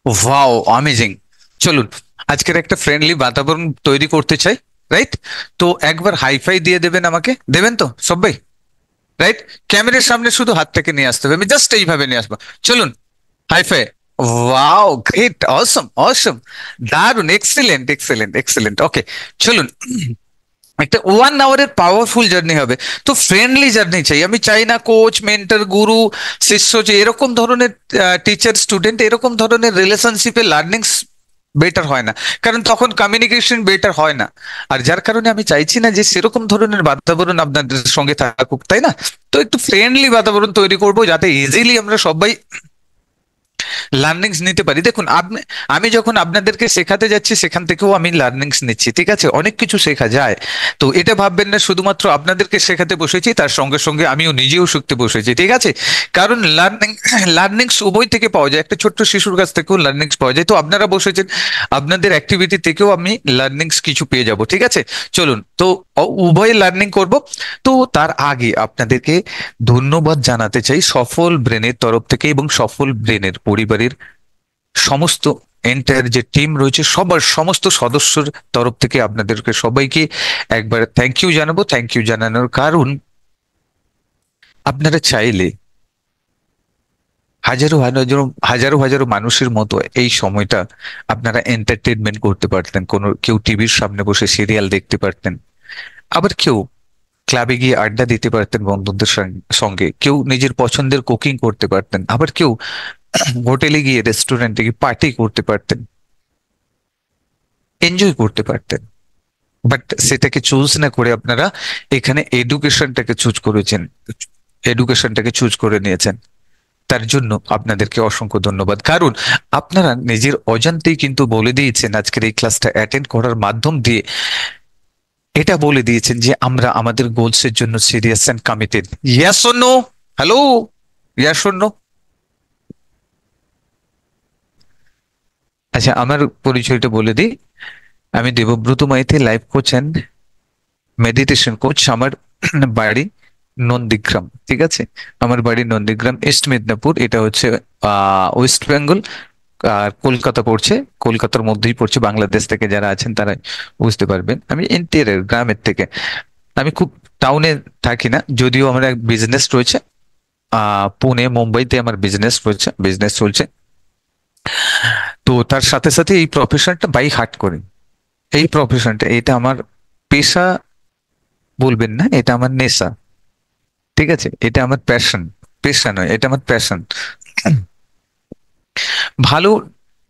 Wow, amazing. চলুন, আজকের একটা ফ্রেন্ডলি বাতাবরণ তৈরি করতে চাই, রাইট? তো একবার হাইফাই দিয়ে দেবেন, আমাকে দেবেন তো সবাই? রাইট। ক্যামেরার সামনে শুধু হাতটাকে নিয়ে আসতে হবে, আমি জাস্ট এইভাবে নিয়ে আসবো। চলুন, হাইফাই। ওয়াও, গ্রেট, অসম অসম, দারুন, এক্সিলেন্ট এক্সিলেন্ট এক্সিলেন্ট। ওকে, চলুন। একটা 1 আওয়ারের পাওয়ারফুল জার্নি হবে। তো ফ্রেন্ডলি জার্নি চাই, আমি চাই না কোচ, মেন্টর, গুরু, শিষ্য, যে এরকম ধরনের টিচার স্টুডেন্ট এরকম ধরনের রিলেশনশিপে লার্নিং বেটার হয় না, কারণ তখন কমিউনিকেশন বেটার হয় না। আর যার কারণে আমি চাইছি না যে সেরকম ধরনের বাতাবরণ আপনাদের সঙ্গে থাকুক, তাই না? তো একটু ফ্রেন্ডলি বাতাবরণ তৈরি করব, যাতে ইজিলি আমরা সবাই লার্নিংস নিতে পারি। দেখুন, আমি যখন আপনাদেরকে শেখাতে যাচ্ছি, সেখান থেকেও আমি লার্নিংস নিচ্ছি, ঠিক আছে? অনেক কিছু শেখা যায়। তো এটা ভাববেন না শুধুমাত্র আপনাদেরকে শেখাতে বসেছি, তার সঙ্গে সঙ্গে আমিও নিজেও শিখতে বসেছি, ঠিক আছে? কারণ লার্নিংস উভয় থেকে পাওয়া যায়, একটা ছোট্ট শিশুর কাছ থেকেও লার্নিংস পাওয়া যায়। তো আপনারা বসেছেন, আপনাদের অ্যাক্টিভিটি থেকেও আমি লার্নিংস কিছু পেয়ে যাব, ঠিক আছে? চলুন তো, উভয় লার্নিং করব। তো তার আগে আপনাদেরকে ধন্যবাদ জানাতে চাই সফল ব্রেনের তরফ থেকে, এবং সফল ব্রেনের পরিবারের সমস্ত এন্টায়ার যে টিম রয়েছে, সবার সমস্ত সদস্যর তরফ থেকে আপনাদেরকে সবাইকে একবার থ্যাংক ইউ জানাবো। থ্যাংক ইউ জানানোর কারণ, আপনারা চাইলে হাজারো হাজারো হাজারো হাজারো মানুষের মতো এই সময়টা আপনারা এন্টারটেনমেন্ট করতে পারতেন। কোনো কেউ টিভির সামনে বসে সিরিয়াল দেখতে পারতেন, আবার কেউ ক্লাবে গিয়ে আড্ডা দিতে পারতেন বন্ধুদের সঙ্গে, কেউ নিজের পছন্দের কুকিং করতে পারতেন, আবার কেউ হোটেলে গিয়ে, রেস্টুরেন্টে গিয়ে পার্টি করতে পারতেন, এনজয় করতে পারতেন। বাট সেটাকে চুজ না করে আপনারা এখানে এডুকেশনটাকে চুজ করেছেন, এডুকেশনটাকে চুজ করে নিয়েছেন। তার জন্য আপনাদেরকে অসংখ্য ধন্যবাদ, কারণ আপনারা নিজের অজান্তেই কিন্তু বলে দিয়েছেন আজকের এই ক্লাসটা অ্যাটেন্ড করার মাধ্যম দিয়ে, এটা বলে দিয়েছেন যে আমরা আমাদের গোলস এর জন্য serious and committed. Yes or no? Hello, yes or no? আচ্ছা, আমার পরিচয়টা বলে দিই। আমি Debabrata Maiti, life coach and meditation coach. আমার বাড়ি নন্দীগ্রাম, ঠিক আছে? আমার বাড়ি নন্দীগ্রাম, ইস্ট মেদিনীপুর, এটা হচ্ছে ওয়েস্ট বেঙ্গল। আর কলকাতা পড়ছে, কলকাতার মধ্যেই পড়ছে। বাংলাদেশ থেকে যারা আছেন তারা বুঝতে পারবেন, আমি ইন্টেরিয়র গ্রামের থেকে। আমি খুব টাউনে থাকি না, যদিও আমার এক বিজনেস রয়েছে। পুনে, মুম্বাইতে আমার বিজনেস রয়েছে, বিজনেস চলছে। তো তার সাথে সাথে এই প্রফেশনটা বাই হার্ট করি। এই প্রফেশনটা, এটা আমার পেশা বলবেন না, এটা আমার নেশা, ঠিক আছে? এটা আমার প্যাশন, পেশা নয়, এটা আমার প্যাশন। ভালো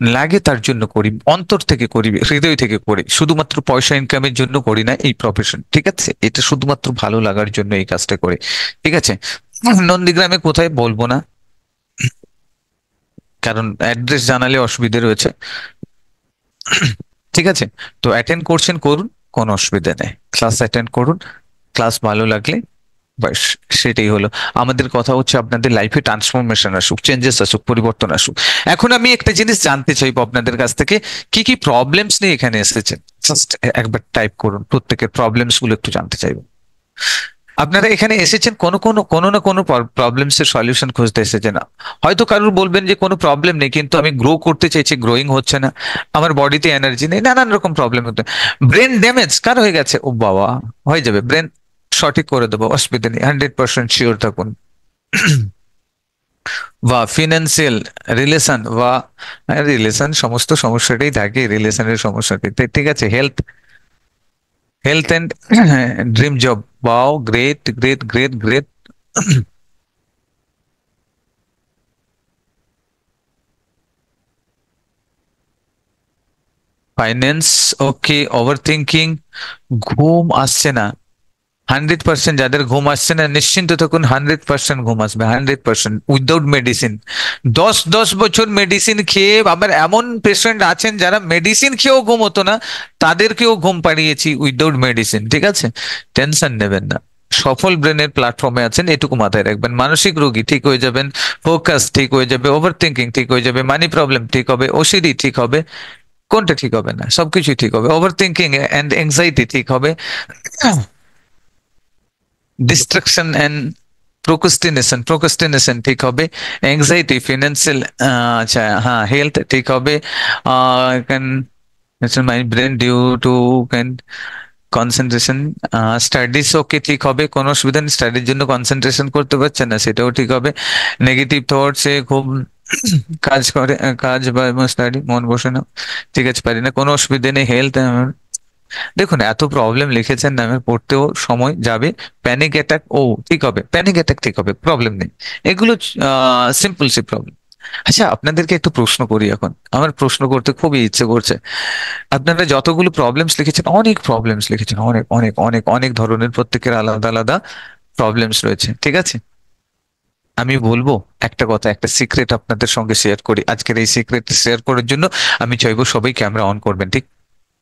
লাগে তার জন্য করি, অন্তর থেকে করি, হৃদয় থেকে করি। শুধুমাত্র পয়সা ইনকামের জন্য করি না এই প্রফেশন, ঠিক আছে? এটা শুধুমাত্র ভালো লাগার জন্য এই কাজটা করি, ঠিক আছে? নন্দীগ্রামে কোথায় বলবো না, কারণ অ্যাড্রেস জানালে অসুবিধা রয়েছে, ঠিক আছে? তো অ্যাটেন্ড করছেন, করুন, কোনো অসুবিধা নেই। ক্লাস অ্যাটেন্ড করুন, ক্লাস ভালো লাগলে বাস, সেটাই হলো আমাদের কথা। হচ্ছে আপনাদের লাইফে ট্রান্সফরমেশন আসুক, চেঞ্জেস আসুক, পরিবর্তন আসুক। এখন আমি একটা জিনিস জানতে চাইবো আপনাদের কাছ থেকে, কি কি প্রবলেমস নিয়ে এখানে এসেছেন? জাস্ট একবার টাইপ করুন, প্রত্যেকের প্রবলেমস গুলো একটু জানতে চাইবো। আপনারা এখানে এসেছেন কোনো কোনো কোনো না কোনো প্রবলেমস এর সলিউশন খুঁজতে এসেছেন। হয়তো কারোর বলবেন যে কোনো প্রবলেম নেই, কিন্তু আমি গ্রো করতে চাইছি, গ্রোয়িং হচ্ছে না, আমার বডিতে এনার্জি নেই, নানান রকম প্রবলেম হতে। ব্রেন ড্যামেজ কার হয়ে গেছে? ও বাবা, হয়ে যাবে, ব্রেন সঠিক করে দেবো, অসুবিধা নেই, 100% শিওর থাকুন। বা ফিনান্সিয়াল, রিলেশন, বা রিলেশন, সমস্ত সমস্যাটাই থাকে রিলেশনের সমস্যাটাই, ঠিক আছে? Health, health and dream job, wow, great great great great. Finance, okay. Over thinking, ঘুম আসছে না। 100%, যাদের ঘুম আসছে না নিশ্চিন্ত থাকুন, 100% ঘুম আসবে, 100%, উইদাউট মেডিসিন। 10 10 বছর মেডিসিন খেয়ে, আবার এমন পেশেন্ট আছেন যারা মেডিসিন খেয়েও ঘুম হতো না, তাদেরকেও ঘুম পাড়িয়েছি উইদাউট মেডিসিন, ঠিক আছে? টেনশন নেবেন না, সফল ব্রেনের প্ল্যাটফর্মে আছেন, এটুকু মাথায় রাখবেন। মানসিক রোগী ঠিক হয়ে যাবেন, ফোকাস ঠিক হয়ে যাবে, ওভার থিঙ্কিং ঠিক হয়ে যাবে, মানি প্রবলেম ঠিক হবে, ওসিডি ঠিক হবে। কোনটা ঠিক হবে না? সবকিছুই ঠিক হবে। ওভার থিঙ্কিং এন্ড এংজাইটি ঠিক হবে, ডিস্ট্রাকশন এন্ড প্রোক্রাস্টিনেশন প্রোক্রাস্টিনেশন ঠিক হবে। অ্যাংজাইটি, ফিনান্সিয়াল, আচ্ছা হ্যাঁ, হেলথ ঠিক হবে। Can mind brain due to can concentration, studies okay ঠিক হবে, কোনো অসুবিধা নেই, স্টাডির জন্য কনসেন্ট্রেশন করতে পারছে না সেটাও ঠিক হবে। নেগেটিভ থটসে খুব কাজ করে, কাজ বা স্টাডি মন বসে না, ঠিক আছে পারি না, কোনো অসুবিধা নেই। হেলথ, দেখুন এত প্রবলেম লিখেছেন না, আমার পড়তেও সময় যাবে। প্যানিক অ্যাটাক, ও ঠিক হবে, প্যানিক অ্যাটাক ঠিক হবে, প্রবলেম নেই। এগুলো সিম্পল সি প্রবলেম। আচ্ছা আপনাদেরকে একটু প্রশ্ন করি এখন, আমার প্রশ্ন করতে খুবই ইচ্ছে করছে। আপনারা যতগুলো প্রবলেমস লিখেছেন, অনেক প্রবলেমস লিখেছেন, অনেক অনেক অনেক অনেক ধরনের, প্রত্যেকের আলাদা আলাদা প্রবলেমস রয়েছে, ঠিক আছে। আমি বলবো একটা কথা, একটা সিক্রেট আপনাদের সঙ্গে শেয়ার করি। আজকের এই সিক্রেট শেয়ার করার জন্য আমি চাইবো সবাই ক্যামেরা অন করবেন, ঠিক?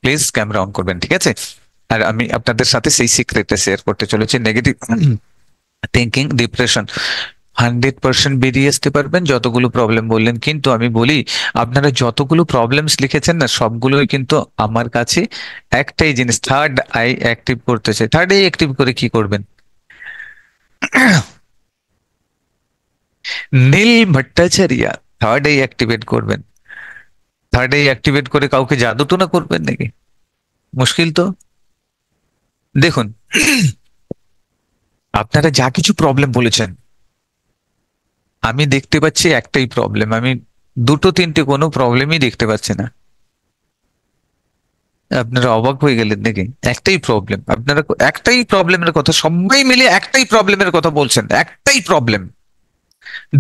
প্লিজ ক্যামেরা অন করবেন, ঠিক আছে। আর আমি আপনাদের সাথে সেই সিক্রেটটা শেয়ার করতে চলেছি। নেগেটিভ থিঙ্কিং, ডিপ্রেশন 100% বেরিয়ে আসতে পারবেন যতগুলো প্রবলেম বললেন। কিন্তু আমি বলি, আপনারা যতগুলো প্রবলেমস লিখেছেন না, সবগুলোই কিন্তু আমার কাছে একটাই জিনিস, থার্ড আই অ্যাক্টিভ করতে চাই। থার্ড আই অ্যাক্টিভ করে কি করবেন? নীল ভট্টাচার্য, থার্ড আই অ্যাক্টিভেট করবেন। থার্ড আই অ্যাক্টিভেট করে কাউকে জাদু তো না করবেন নাকি? মুশকিল তো। দেখুন, আপনারা যা কিছু প্রবলেম বলেছেন, আমি দেখতে পাচ্ছি একটাই প্রবলেম, আমি দুটো তিনটে কোনো প্রবলেমই দেখতে পাচ্ছি না। আপনারা অবাক হয়ে গেলেন নাকি? একটাই প্রবলেম, আপনারা একটাই প্রবলেমের কথা, সবাই মিলে একটাই প্রবলেমের কথা বলছেন, একটাই প্রবলেম।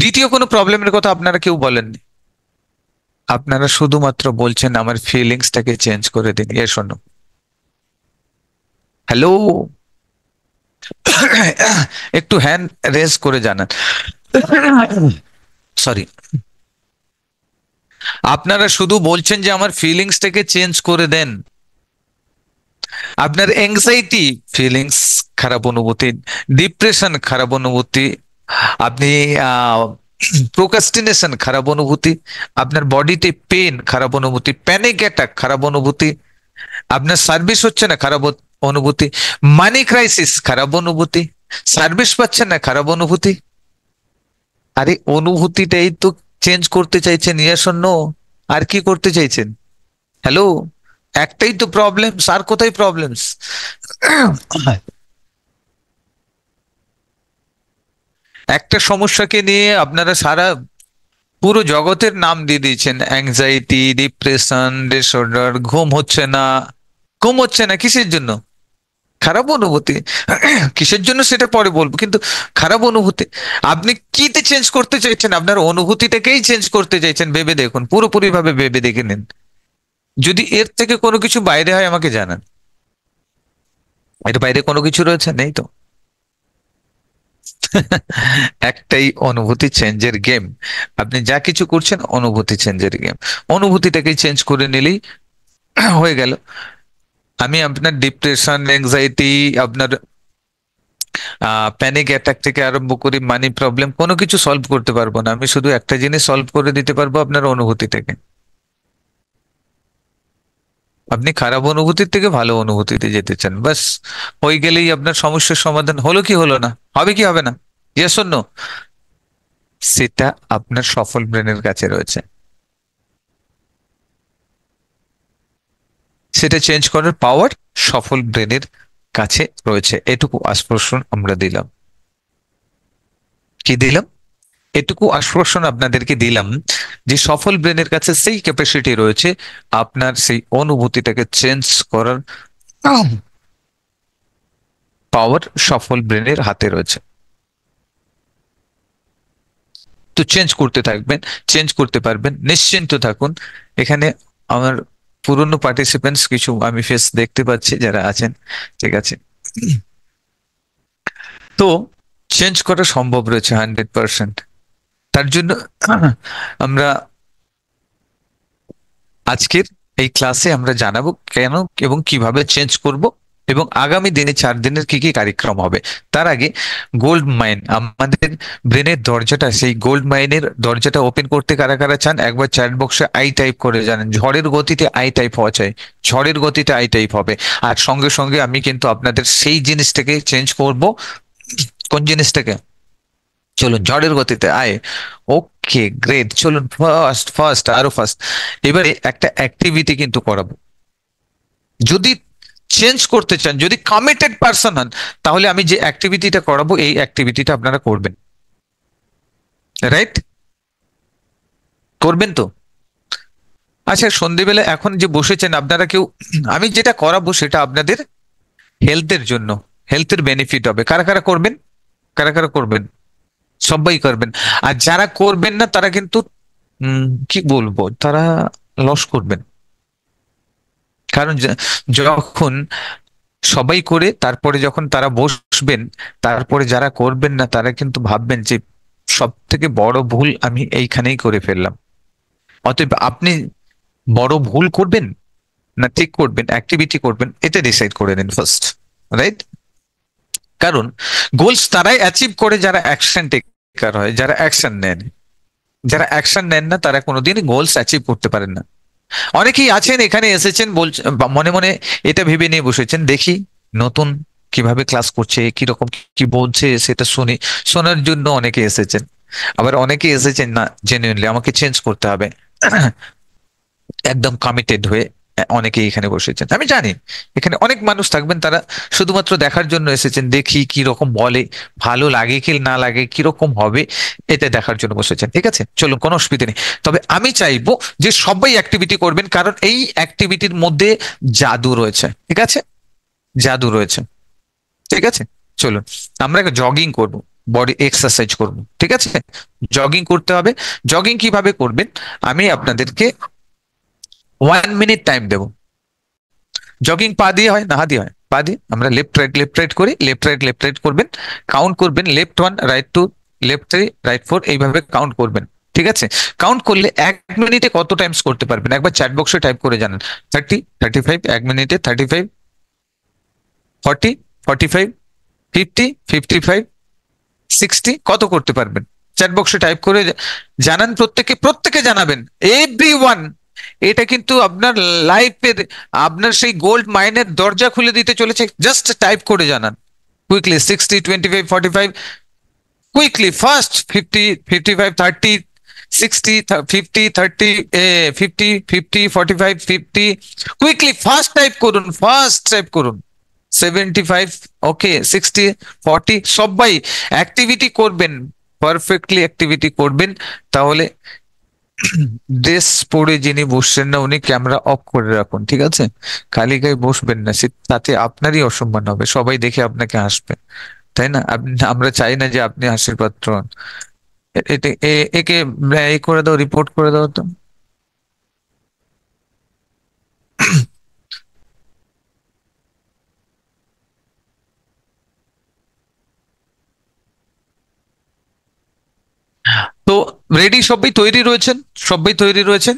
দ্বিতীয় কোনো প্রবলেমের কথা আপনারা কেউ বলেননি। আপনারা শুধুমাত্র বলছেন আমার ফিলিংসটাকে চেঞ্জ করে দিন। এ শোনো, হ্যালো, একটু হ্যান্ড রেজ করে জানান। সরি, আপনারা শুধু বলছেন যে আমার ফিলিংসটাকে চেঞ্জ করে দেন। আপনার এংজাইটি, ফিলিংস, খারাপ অনুভূতি, ডিপ্রেশন, খারাপ অনুভূতি, আপনি প্রোক্রাস্টিনেশন, খারাপ অনুভূতি, আপনার বডিতে পেন, খারাপ অনুভূতি, প্যানিক অ্যাটাক, খারাপ অনুভূতি, আপনার সার্ভিস হচ্ছে না, খারাপ অনুভূতি, মানি ক্রাইসিস, খারাপ অনুভূতি, সার্ভিস পাচ্ছেন না, খারাপ অনুভূতি। আরে অনুভূতিটাই তো চেঞ্জ করতে চাইছেন, ইয়েস অর নো? আর কি করতে চাইছেন? হ্যালো, একটাই তো প্রবলেম, স্যার কোথায় প্রবলেমস? একটা সমস্যাকে নিয়ে আপনারা সারা পুরো জগতের নাম দিয়ে দিয়েছেন, অ্যাংজাইটি, ডিপ্রেশন, ডিসঅর্ডার, ঘুম হচ্ছে না। ঘুম হচ্ছে না কিসের জন্য? খারাপ অনুভূতি। কিসের জন্য সেটা পরে বলবো, কিন্তু খারাপ অনুভূতি। আপনি কিতে চেঞ্জ করতে চাইছেন? আপনার অনুভূতিটাকেই চেঞ্জ করতে চাইছেন, ভেবে দেখুন, পুরোপুরি ভাবে ভেবে দেখে নিন। যদি এর থেকে কোনো কিছু বাইরে হয় আমাকে জানান। এর বাইরে কোনো কিছু রয়েছে? নেই তো। একটাই অনুভূতি চেঞ্জের গেম। আপনি যা কিছু করছেন অনুভূতি চেঞ্জের গেম। অনুভূতিটাকে চেঞ্জ করে নিলেই হয়ে গেল। আমি আপনার ডিপ্রেশন, অ্যাংজাইটি, আপনার প্যানিক অ্যাটাক থেকে আরম্ভ করে মানি প্রবলেম কোনো কিছু সলভ করতে পারবো না। আমি শুধু একটা জিনিস সলভ করে দিতে পারবো, আপনার অনুভূতিটাকে। আপনি খারাপ অনুভূতির থেকে ভালো অনুভূতিতে যেতে চান, বাস। হয়ে গেলেই আপনার সমস্যার সমাধান। হলো কি হলো না? হবে কি হবে না? Yes or no? সেটা আপনার সফল ব্রেনের কাছে রয়েছে। সেটা চেঞ্জ করার পাওয়ার সফল ব্রেনের কাছে রয়েছে। এটুকু আশ্বাসন আমরা দিলাম। কি দিলাম? এটুকু আশ্বাসন আপনাদেরকে দিলাম যে সফল ব্রেনের কাছে সেই ক্যাপাসিটি রয়েছে, আপনার সেই অনুভূতিটাকে চেঞ্জ করার পাওয়ার সফল ব্রেনের হাতে রয়েছে। তো চেঞ্জ করতে থাকবেন, চেঞ্জ করতে পারবেন, নিশ্চিন্ত থাকুন। এখানে আমার পুরনো পার্টিসিপেন্টস কিছু আমি ফেস দেখতে পাচ্ছি যারা আছেন, ঠিক আছে। তো চেঞ্জ করা সম্ভব রয়েছে 100%। তার জন্য আমরা আজকের এই ক্লাসে আমরা জানাবো কেন এবং কিভাবে চেঞ্জ করব, এবং আগামী দিনে 4 দিনের কি কি কার্যক্রম হবে। তার আগে, গোল্ড মাইন, আমাদের ব্রেনের দরজাটা, সেই গোল্ড মাইনের দরজাটা ওপেন করতে কারা কারা চান একবার চ্যাট বক্সে আই টাইপ করে জানেন। ঝড়ের গতিতে আই টাইপ হওয়া চাই, ঝড়ের গতিতে আই টাইপ হবে। আর সঙ্গে সঙ্গে আমি কিন্তু আপনাদের সেই জিনিসটাকে চেঞ্জ করব। কোন জিনিসটাকে? চলুন ঝড়ের গতিতে আয়। ওকে গ্রেট, চলুন ফার্স্ট ফার্স্ট আরো ফার্স্ট। এবারে একটা অ্যাক্টিভিটি কিন্তু করাবো। যদি চেঞ্জ করতে চান, যদি কমিটেড পার্সন হন, তাহলে আমি যে অ্যাক্টিভিটিটা করাবো এই অ্যাক্টিভিটিটা আপনারা করবেন। রাইট? করবেন তো? আচ্ছা, সন্ধেবেলা এখন যে বসেছেন আপনারা কেউ, আমি যেটা করাবো সেটা আপনাদের হেলথের জন্য, হেলথের বেনিফিট হবে। কারা কারা করবেন? কারা কারা করবেন? সবাই করবেন। আর যারা করবেন না তারা কিন্তু কি বলবো, তারা লস করবেন। কারণ যখন সবাই করে তারপরে যখন তারা বসবেন, তারপরে যারা করবেন না তারা কিন্তু ভাববেন যে সব থেকে বড় ভুল আমি এইখানেই করে ফেললাম। অতএব আপনি বড় ভুল করবেন না ঠিক করবেন, অ্যাক্টিভিটি করবেন, এটা ডিসাইড করে নিন ফার্স্ট। রাইট? কারণ গোলস তারাই অ্যাচিভ করে যারা অ্যাকশন টেকার হয়, যারা অ্যাকশন নেন। যারা অ্যাকশন নেন না তারা কোনোদিন গোলস অ্যাচিভ করতে পারেন না। অনেকেই আছেন এখানে এসেছেন বলছেন মনে মনে এটা ভেবে নিয়ে বসেছেন, দেখি নতুন কিভাবে ক্লাস করছে, কিরকম কি বলছে সেটা শুনি। শোনার জন্য অনেকে এসেছেন। আবার অনেকে এসেছেন না, জেনুইনলি আমাকে চেঞ্জ করতে হবে, একদম কমিটেড হয়ে অনেকেই এখানে বসেছেন। আমি জানি এখানে অনেক মানুষ থাকবেন, তারা শুধুমাত্র দেখার জন্য এসেছেন, দেখি কি রকম বলে, ভালো লাগে কি না লাগে, কিরকম হবে, এটা দেখার জন্য বসেছেন। ঠিক আছে, চলুন, কোনো অসুবিধা নেই। তবে আমি চাইবো যে সবাই অ্যাক্টিভিটি করবেন, কারণ এই অ্যাক্টিভিটির মধ্যে জাদু রয়েছে। ঠিক আছে? জাদু রয়েছে। ঠিক আছে, চলুন আমরা জগিং করব, বডি এক্সারসাইজ করব। ঠিক আছে? জগিং করতে হবে। জগিং কিভাবে করবেন আমি আপনাদেরকে 1 মিনিট টাইম দেবো। জগিং পা দিয়ে হয় না হাত দিয়ে হয়? পা দিয়ে আমরা লেফট রাইট করি, লেফট রাইট করবেন, কাউন্ট করবেন, লেফট 1, রাইট 2, লেফট 3, রাইট 4, এইভাবে কাউন্ট করবেন। ঠিক আছে? কাউন্ট করলে 1 মিনিটে কত টাইমস করতে পারবেন একবার চ্যাট বক্সে টাইপ করে জানান। 30, 35, 1 মিনিটে 35, 40, 45, 50, 55, 60, কত করতে পারবেন চ্যাট বক্সে টাইপ করে জানান। প্রত্যেকে প্রত্যেকে জানাবেন, এভরিওয়ান। এটা কিন্তু আপনার লাইফের, আপনার সেই গোল্ড মাইনের দরজা খুলে দিতে চলেছে। জাস্ট টাইপ করে জানান quickly. 60, 25, 45, quickly first. 50, 55, 30, 60, 50, 30, 50, 50, 45, 50, quickly first type করুন, ফার্স্ট টাইপ করুন। 75, ওকে, 60, 40, সবাই অ্যাক্টিভিটি করবেন, পারফেক্টলি অ্যাক্টিভিটি করবেন। তাহলে ড্রেস পরে যিনি বসছেন না উনি ক্যামেরা অফ করে রাখুন। ঠিক আছে? খালি গায়ে বসবেন না, তাতে আপনারই অসম্মান হবে, সবাই দেখে আপনাকে হাসবে। তাই না? আমরা চাই না যে আপনি হাসির পাত্র হন। একে করে দাও, রিপোর্ট করে দাও তো। তো রেডি, সবাই তৈরি রয়েছেন? সবাই তৈরি রয়েছেন?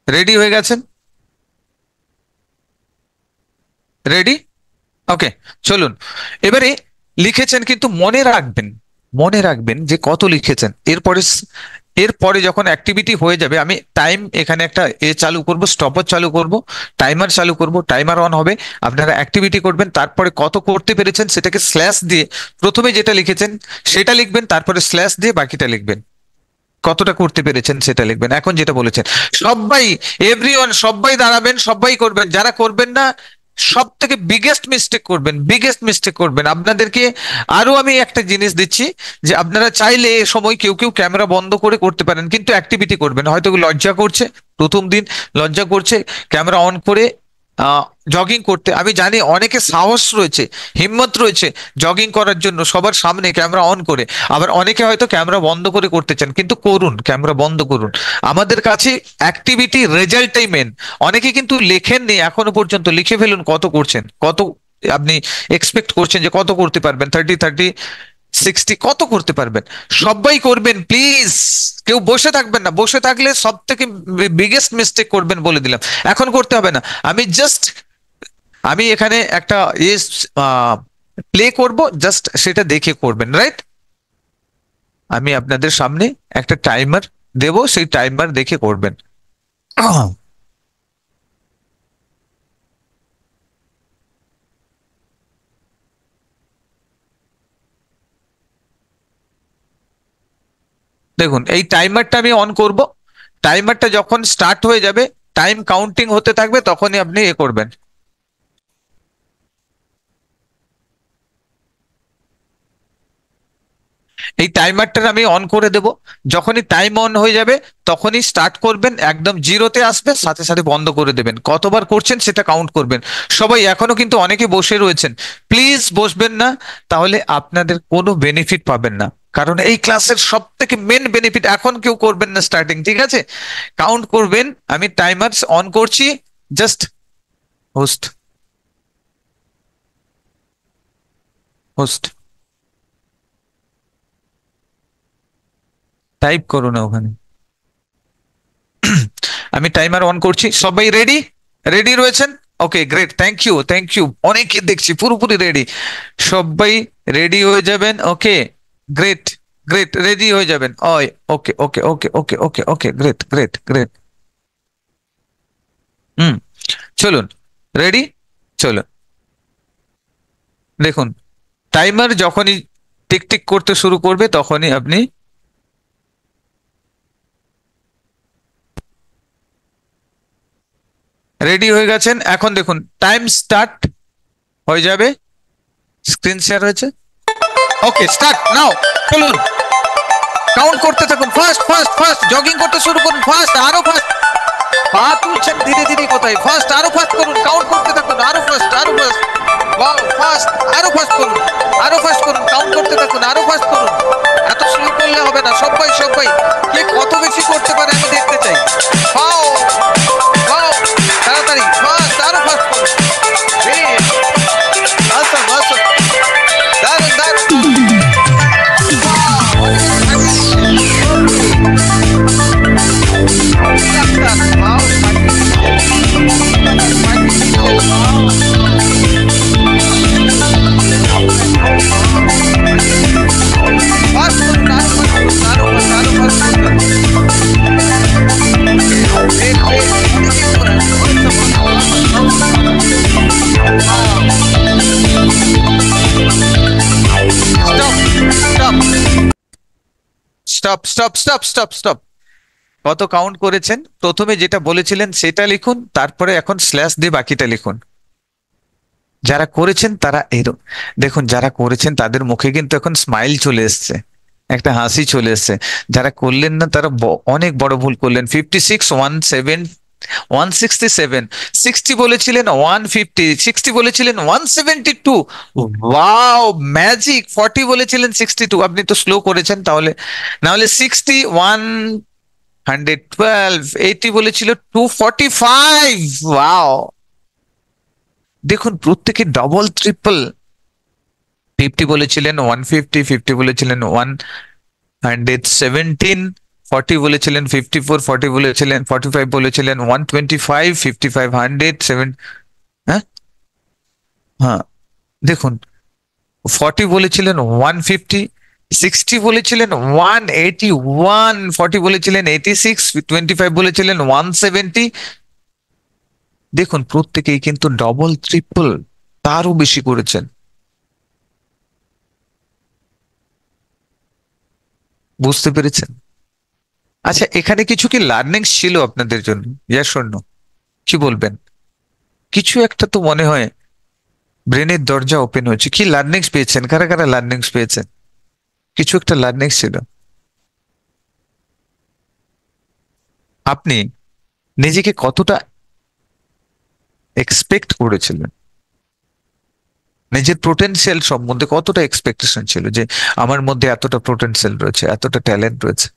রেডি হয়ে গেছেন? রেডি? ওকে, চলুন। এবারে লিখেছেন কিন্তু মনে রাখবেন, মনে রাখবেন যে কত লিখেছেন। এরপরে যখন অ্যাক্টিভিটি হয়ে যাবে আমি টাইম এখানে একটা চালু করব, স্টপার চালু করব, টাইমার চালু করব, টাইমার অন হবে। আপনারা অ্যাক্টিভিটি করবেন, তারপরে কত করতে পেরেছেন সেটাকে স্ল্যাশ দিয়ে প্রথমে যেটা লিখেছেন সেটা লিখবেন, তারপরে স্ল্যাশ দিয়ে বাকিটা লিখবেন। কতটা করতে পেরেছেন সেটা লিখবেন। এখন যেটা বলেছেন, সবাই, এভরিওয়ান, সবাই দাঁড়াবেন, সবাই করবেন। যারা করবেন না সব থেকে বিগেস্ট মিস্টেক করবেন, বিগেস্ট মিস্টেক করবেন। আপনাদেরকে আরো আমি একটা জিনিস দিচ্ছি, যে আপনারা চাইলে এ সময় কেউ কেউ ক্যামেরা বন্ধ করে করতে পারেন, কিন্তু অ্যাক্টিভিটি করবেন। হয়তো লজ্জা করছে, প্রথম দিন লজ্জা করছে ক্যামেরা অন করে জগিং করতে। আমি জানি অনেকে সাহস রয়েছে, হিম্মত রয়েছে জগিং করার জন্য সবার সামনে ক্যামেরা অন করে। আবার অনেকে হয়তো ক্যামেরা বন্ধ করে করতে চান, কিন্তু করুন, ক্যামেরা বন্ধ করুন। আমাদের কাছে অ্যাক্টিভিটি রেজাল্টটাই মেন। অনেকে কিন্তু লেখেননি এখনো পর্যন্ত, লিখে ফেলুন কত করছেন, কত আপনি এক্সপেক্ট করছেন যে কত করতে পারবেন। 30, 30, 60, কত করতে পারবেন। সবাই করবেন প্লিজ, কেউ বসে থাকবেন না। বসে থাকলে সব থেকে বিগেস্ট মিস্টেক করবেন বলে দিলাম। এখন করতে হবে না, আমি জাস্ট, আমি এখানে একটা ইয়ে প্লে করব, জাস্ট সেটা দেখে করবেন। রাইট? আমি আপনাদের সামনে একটা টাইমার দেব, সেই টাইমার দেখে করবেন। দেখুন এই টাইমারটা আমি অন করব, টাইমারটা যখন স্টার্ট হয়ে যাবে, টাইম কাউন্টিং হতে থাকবে, তখনই আপনি এ করবেন। এই টাইমারটা আমি অন করে দেব, যখনই টাইম অন হয়ে যাবে তখনই স্টার্ট করবেন, একদম জিরোতে আসবে, সাথে সাথে বন্ধ করে দেবেন। কতবার করছেন সেটা কাউন্ট করবেন। সবাই এখনো কিন্তু অনেকে বসে রয়েছেন, প্লিজ বসবেন না, তাহলে আপনাদের কোনো বেনিফিট পাবেন না। কারণ এই ক্লাসের সব থেকে মেন বেনিফিট, এখন কেউ করবেন না স্টার্টিং, ঠিক আছে? কাউন্ট করবেন। আমি টাইমার অন করছি, জাস্ট হোস্ট, হোস্ট টাইপ করো না ওখানে। আমি টাইমার অন করছি, সবাই রেডি? রেডি রয়েছেন? Okay, great, thank you, thank you. অনেকে দেখছি পুরোপুরি রেডি। সবাই রেডি হয়ে যাবেন। ওকে, গ্রেট, গ্রেট, রেডি হয়ে যাবেন। ওই, ওকে ওকে ওকে ওকে ওকে ওকে, গ্রেট গ্রেট গ্রেট। হুম, চলুন, রেডি, চলুন। দেখুন, টাইমার যখনই টিক টিক করতে শুরু করবে তখনই আপনি রেডি হয়ে গেছেন। এখন দেখুন টাইম স্টার্ট হয়ে যাবে। স্ক্রিন শেয়ার হয়েছে। ওকে, স্টার্ট নাও। চলুন, কাউন্ট করতে থাকুন, ফাস্ট ফাস্ট ফাস্ট, জগিং করতে শুরু করুন, ফাস্ট, আরো ফাস্ট। পা তুলছেন ধীরে ধীরে, কোথায়? ফাস্ট, আরো ফাস্ট করুন, কাউন্ট করতে থাকুন, আরো ফাস্ট, আরো ফাস্ট। ওয়াও, ফাস্ট, আরো ফাস্ট করুন, আরো ফাস্ট করুন, কাউন্ট করতে থাকুন, আরো ফাস্ট করুন। এত স্লো করলে হবে না। সবাই সবাই, কে কত বেশি করতে পারে আমি দেখতে চাই। ওয়াও, ওয়াও, তাড়াতাড়ি, ফাস্ট, আরো ফাস্ট করুন। Brilliant. Awesome, awesome. দারুন দারুন। Stop stop stop stop stop. কত কাউন্ট করেছেন? প্রথমে যেটা বলেছিলেন সেটা লিখুন, তারপরে এখন স্ল্যাশ দিয়ে বাকিটা লিখুন। যারা করেছেন তারা এরকম, দেখুন যারা করেছেন তাদের মুখে কিন্তু এখন স্মাইল চলে এসছে, একটা হাসি চলে এসছে। যারা করলেন না তারা অনেক বড় ভুল করলেন। 56, 17, 167, 60 বলেছিলেন, 150, 60 বলেছিলেন, 172। Wow, magic. 40 বলেছিলেন, 62। আপনি তো স্লো করেছেন তাহলে, না হলে 61, 112, 80 বলেছিল, 245। ওয়াও, দেখুন প্রত্যেকে ডবল ট্রিপল। 50 বলেছিলেন, 150, 50 বলেছিলেন, 117, 40 বলেছিলেন, 54, 40 বলেছিলেন, 45 বলেছিলেন, 125, 55, 107। হ্যাঁ, হ্যাঁ, দেখুন 40 বলেছিলেন, 150, 60 বলেছিলেন, 181, 40 বলেছিলেন, 86, 25 বলেছিলেন, 170। দেখুন প্রত্যেকেই কিন্তু ডবল ট্রিপল, তারও বেশি করেছেন। বুঝতে পেরেছেন? আচ্ছা, এখানে কিছু কি লার্নিং ছিল আপনাদের জন্য? ইয়েস অর নো, কি বলবেন? কিছু একটা তো মনে হয় ব্রেনের দরজা ওপেন হয়েছে। কি লার্নিংস পেয়েছেন? কারা কারা লার্নিংস পেয়েছেন? কিছু একটা লার্নিংস ছিল। আপনি নিজেকে কতটা এক্সপেক্ট করেছিলেন? নিজের পোটেনশিয়াল সম্বন্ধে কতটা এক্সপেকটেশন ছিল যে আমার মধ্যে এতটা পোটেনশিয়াল রয়েছে, এতটা ট্যালেন্ট রয়েছে?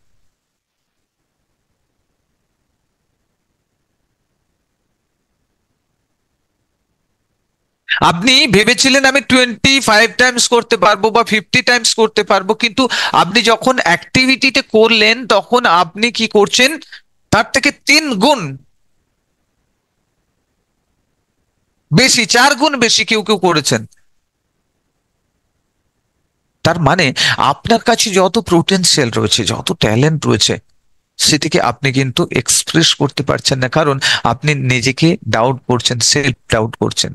আপনি ভেবেছিলেন আমি 25 টাইমস করতে পারবো বা 50 টাইমস করতে পারবো, কিন্তু আপনি যখন অ্যাক্টিভিটিতে করলেন তখন আপনি কি করছেন, তার থেকে 3 গুণ বেশি, 4 গুণ বেশি কেউ কেউ করেছেন। তার মানে আপনার কাছে যত পোটেনশিয়াল রয়েছে, যত ট্যালেন্ট রয়েছে, সেটিকে আপনি কিন্তু এক্সপ্রেস করতে পারছেন না, কারণ আপনি নিজেকে ডাউট করছেন, সেলফ ডাউট করছেন।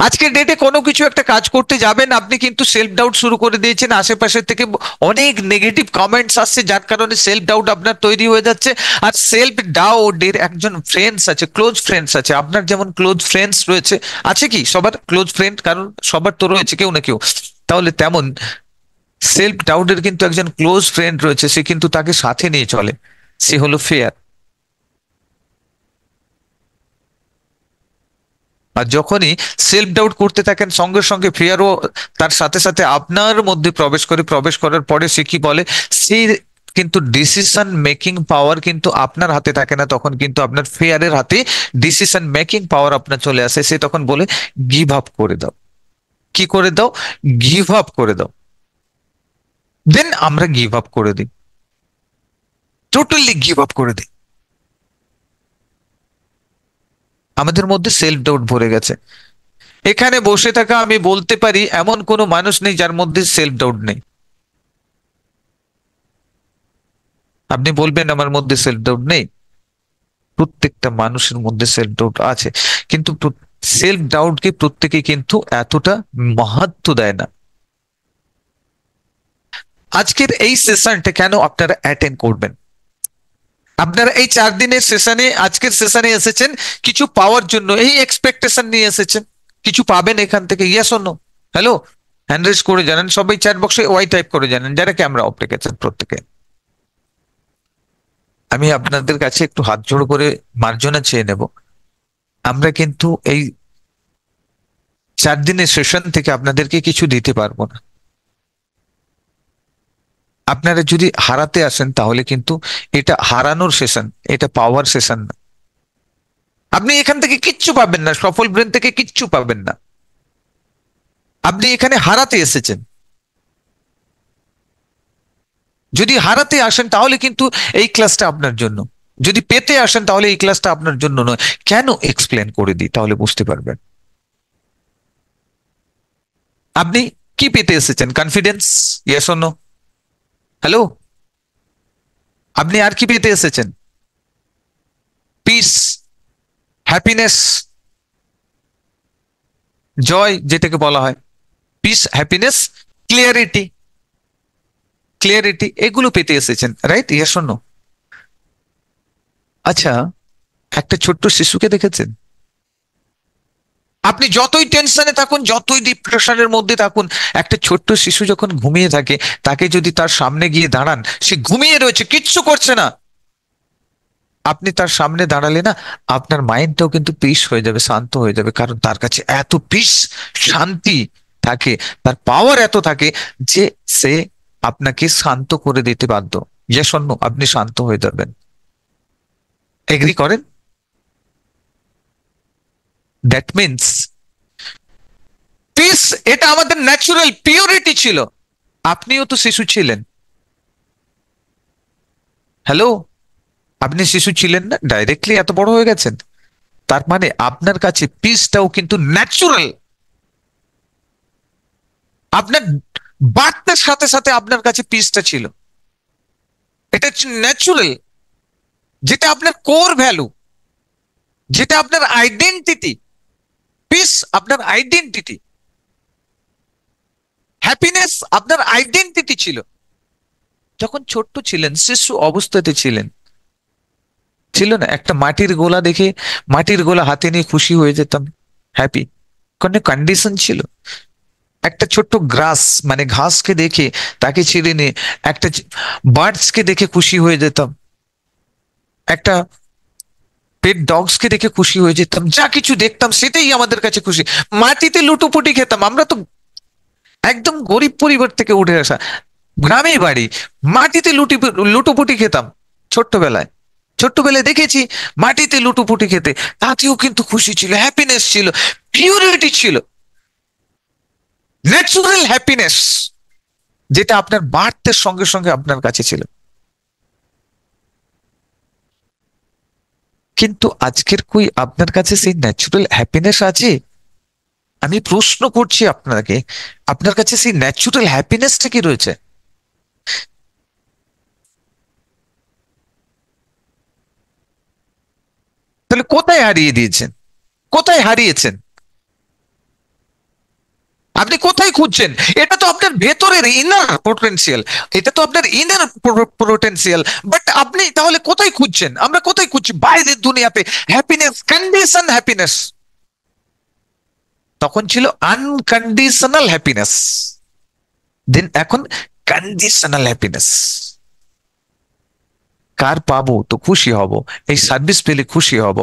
আজকের ডেটে কোনো কিছু একটা কাজ করতে যাবেন, আপনি কিন্তু সেলফ ডাউট শুরু করে দিয়েছেন, আশেপাশের থেকে অনেক নেগেটিভ কমেন্টস আসছে, যার কারণে সেলফ ডাউট আপনার তৈরি হয়ে যাচ্ছে। আর সেলফ ডাউট এর একজন ফ্রেন্ডস আছে, ক্লোজ ফ্রেন্ডস আছে, আপনার যেমন ক্লোজ ফ্রেন্ডস রয়েছে, আছে কি সবার ক্লোজ ফ্রেন্ড? কারণ সবার তো রয়েছে কেউ না কেউ। তাহলে তেমন সেলফ ডাউটের কিন্তু একজন ক্লোজ ফ্রেন্ড রয়েছে, সে কিন্তু তাকে সাথে নিয়ে চলে, সে হলো ফেয়ার। আর যখনই সেলফ ডাউট করতে থাকেন, সঙ্গে সঙ্গে ফিয়ারও তার সাথে সাথে আপনার মধ্যে প্রবেশ করে, প্রবেশ করার পরে সে কি বলে, সে কিন্তু ডিসিশন মেকিং পাওয়ার কিন্তু আপনার হাতে থাকে না, তখন কিন্তু আপনার ফেয়ারের হাতে ডিসিশন মেকিং পাওয়ার আপনার চলে আসে। সে তখন বলে গিভ আপ করে দাও। কি করে দাও? গিভ আপ করে দাও। দেন আমরা গিভ আপ করে দিই, টোটালি গিভ আপ করে দিই। আমাদের মধ্যে সেলফ ডাউট ভরে গেছে। এখানে বসে থাকা আমি বলতে পারি এমন কোনো মানুষ নেই যার মধ্যে সেলফ ডাউট নেই। আপনি বলবেন আমার মধ্যে সেলফ ডাউট নেই, প্রত্যেকটা মানুষের মধ্যে সেলফ ডাউট আছে। কিন্তু সেলফ ডাউটকে প্রত্যেকে কিন্তু এতটা মাহাত্ম্য দেয় না। আজকের এই সেশনটা কেন আপনারা অ্যাটেন্ড করবেন? আপনারা এই 4 দিনের সেশনে, আজকের সেশনে এসেছেন কিছু পাওয়ার জন্য, এই এক্সপেকটেশন নিয়ে এসেছেন কিছু পাবেন এখান থেকে, yes or no? Hello, hand raise করে জানেন সবাই, চ্যাট বক্সে ওয়াই টাইপ করে জানেন যারা ক্যামেরা অফ রেখেছেন প্রত্যেকে। আমি আপনাদের কাছে একটু হাত জোড় করে মার্জনা চেয়ে নেব। আমরা কিন্তু এই 4 দিনের সেশন থেকে আপনাদেরকে কিছু দিতে পারবো না। আপনারা যদি হারাতে আসেন তাহলে কিন্তু এটা হারানোর সেশন, এটা পাওয়ার সেশন না। আপনি এখান থেকে কিচ্ছু পাবেন না, সফল ব্রেন থেকে কিচ্ছু পাবেন না। আপনি এখানে হারাতে এসেছেন। যদি হারাতে আসেন তাহলে কিন্তু এই ক্লাসটা আপনার জন্য, যদি পেতে আসেন তাহলে এই ক্লাসটা আপনার জন্য নয়। কেন এক্সপ্লেন করে দিই তাহলে বুঝতে পারবেন। আপনি কি পেতে এসেছেন? Confidence? Yes or no? Hello, আপনি আর কি পেতে এসেছেন? পিস, হ্যাপিনেস, জয় যেটাকে বলা হয়, পিস, হ্যাপিনেস, ক্লিয়ারিটি, ক্লিয়ারিটি, এগুলো পেতে এসেছেন, রাইট? Yes or no? আচ্ছা, একটা ছোট্ট শিশুকে দেখেছেন? আপনি যতই টেনশনে থাকুন, যতই ডিপ্রেশনের মধ্যে থাকুন, একটা ছোট্ট শিশু যখন ঘুমিয়ে থাকে, তাকে যদি তার সামনে গিয়ে দাঁড়ান, সে ঘুমিয়ে রয়েছে, কিচ্ছু করছে না, আপনি তার সামনে দাঁড়ালে না, আপনার মাইন্ডটাও কিন্তু পিস হয়ে যাবে, শান্ত হয়ে যাবে, কারণ তার কাছে এত পিস, শান্তি থাকে, তার পাওয়ার এত থাকে যে সে আপনাকে শান্ত করে দিতে বাধ্য। যে শোনো, আপনি শান্ত হয়ে যাবেন। এগ্রি করেন? দ্যাট মিনস পিস, এটা আমাদের ন্যাচুরাল পিওরিটি ছিল। আপনিও তো শিশু ছিলেন। হ্যালো, আপনি শিশু ছিলেন না, ডাইরেক্টলি এত বড় হয়ে গেছেন। তার মানে আপনার কাছে পিসটাও কিন্তু ন্যাচুরাল। আপনার বার্তার সাথে সাথে আপনার কাছে পিসটা ছিল। এটা ন্যাচুরাল, যেটা আপনার কোর ভ্যালু, যেটা আপনার আইডেন্টিটি। পিস আপনার আইডেন্টিটি, হ্যাপিনেস আপনার আইডেন্টিটি ছিল। যখন ছোট্ট ছিলেন, শিশু অবস্থাতে ছিলেন, ছিল না একটা মাটির গোলা দেখে, মাটির গোলা হাতে নিয়ে খুশি হয়ে যেতাম, হ্যাপি? কোনো কন্ডিশন ছিল? একটা ছোট্ট গ্রাস মানে ঘাসকে দেখে তাকে ছিঁড়ে নিয়ে একটা বার্ডস কে দেখে খুশি হয়ে যেতাম, একটা পেট ডগস কে দেখে খুশি হয়ে যেতাম, যা কিছু দেখতাম সেটাই আমাদের কাছে খুশি। মাটিতে লুটোপুটি খেতাম, আমরা তো একদম গরিব পরিবার থেকে উঠে আসা, গ্রামে বাড়ি, মাটিতে লুটোপুটি খেতাম ছোট্টবেলায়। ছোট্টবেলায় দেখেছি মাটিতে লুটোপুটি খেতে, তাতেও কিন্তু খুশি ছিল, হ্যাপিনেস ছিল, পিউরিটি ছিল, ন্যাচুরাল হ্যাপিনেস, যেটা আপনার বার্থের সঙ্গে সঙ্গে আপনার কাছে ছিল। কিন্তু আজকের কই আপনার কাছে সেই ন্যাচুরাল হ্যাপিনেস আছে? আমি প্রশ্ন করছি আপনাকে, আপনার কাছে সেই ন্যাচুরাল হ্যাপিনেসটা কি রয়েছে? তাহলে কোথায় হারিয়ে দিয়েছেন? কোথায় হারিয়েছেন? আপনি কোথায় খুঁজছেন? এটা তো আপনার ভেতরের ইনার পোটেনশিয়াল, এটা তো আপনার ইনার পোটেনশিয়াল। বাট আপনি তাহলে কোথায় খুঁজছেন? আমরা কোথায় খুঁজছি? বাইরের দুনিয়াতে হ্যাপিনেস, কন্ডিশন হ্যাপিনেস। তখন ছিল আনকন্ডিশনাল হ্যাপিনেস, দেন এখন কন্ডিশনাল হ্যাপিনেস। কার পাবো তো খুশি হব, এই সার্ভিস পেলে খুশি হব,